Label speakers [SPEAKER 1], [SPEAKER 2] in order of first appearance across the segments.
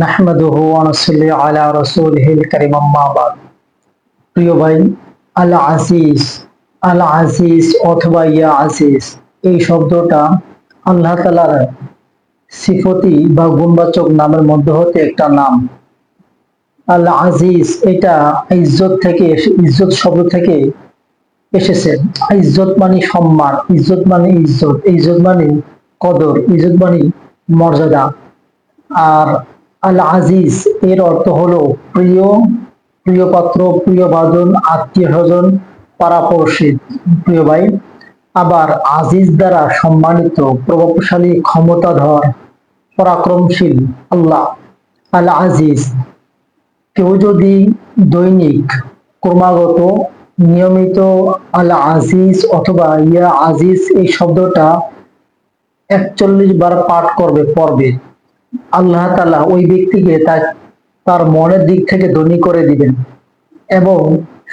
[SPEAKER 1] নাহমাদুহু ওয়া নুসাল্লি আলা রাসূলিহিল কারীম আম্মা বাদ। প্রিয় ভাই, আল আজিজ, আল আজিজ অথবা ইয়া আজিজ, এই শব্দটা আল্লাহ তাআলার সিফতি বা গুণবাচক নামের মধ্যে হতে একটা নাম। আল আজিজ এটা ইজ্জত শব্দ থেকে এসেছে। ইজ্জত মানে সম্মান, ইজ্জত মানে ইজ্জত, ইজ্জত মানে কদর, ইজ্জত মানে মর্যাদা। আর আল আজিজ এর অর্থ হলো প্রিয়, প্রিয় পাত্র, প্রিয় ভাজন, আত্মীয় স্বজন, পাড়াপড়শি। প্রিয় ভাই, আবার আজিজ দ্বারা সম্মানিত, প্রভাবশালী, ক্ষমতাধর, পরাক্রমশীল আল্লাহ আল আজিজ। কেউ যদি দৈনিক ক্রমাগত নিয়মিত আল আজিজ অথবা ইয়া আজিজ এই শব্দটা ৪১ বার পাঠ পড়বে, আল্লাহ তাআলা ওই ব্যক্তিকে তার মনের দিক থেকে ধনী করে দিবেন। এবং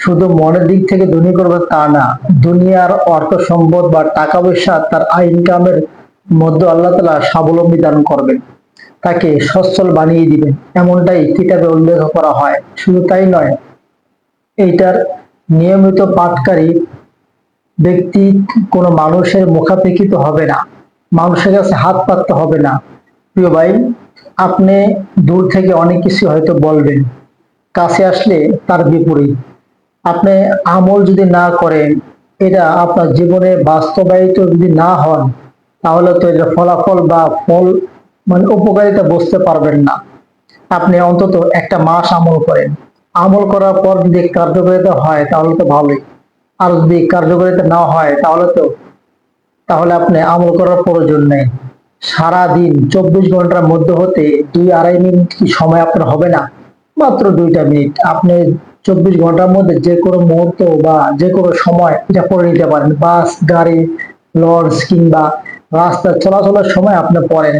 [SPEAKER 1] শুধু মনের দিক থেকে ধনী করবে তা না, দুনিয়ার অর্থ সম্পদ বা টাকা পয়সা তার ইনকামের মধ্যে আল্লাহ তাআলা স্বাবলম্বী দান করবেন, তাকে সচ্ছল বানিয়ে দিবেন, এমনটাই কিতাবে উল্লেখ করা হয়। শুধু তাই নয়, এইটার নিয়মিত পাঠকারী ব্যক্তি কোনো মানুষের মুখাপেক্ষিত হবে না, মানুষের কাছে হাত পাততে হবে না। প্রিয় ভাই, আপনি দূর থেকে অনেক কিছু হয়তো বলবেন, কাছে আসলে তার বিপরীত। আপনি আমল যদি না করেন, এটা আপনার জীবনে বাস্তবায়িত যদি না হন, তাহলে তো এটা ফলাফল বা ফল মানে উপকারিতা বুঝতে পারবেন না। আপনি অন্তত একটা মাস আমল করেন, আমল করার পর যদি কার্যকারিতা হয় তাহলে তো ভালোই। আর যদি কার্যকারিতা না হয় তাহলে আপনি আমল করার প্রয়োজন নেই। সারাদিন ২৪ ঘন্টার মধ্যে হতে ২-২.৫ মিনিট কি সময় আপনার হবে না? মাত্র ২টা মিনিট আপনি ২৪ ঘন্টার মধ্যে যে কোনো মুহূর্ত বা যে কোনো সময় এটা পড়ে নিতে পারেন। বাস, গাড়ি, লঞ্চ কিংবা রাস্তা চলাচলের সময় আপনি পড়েন।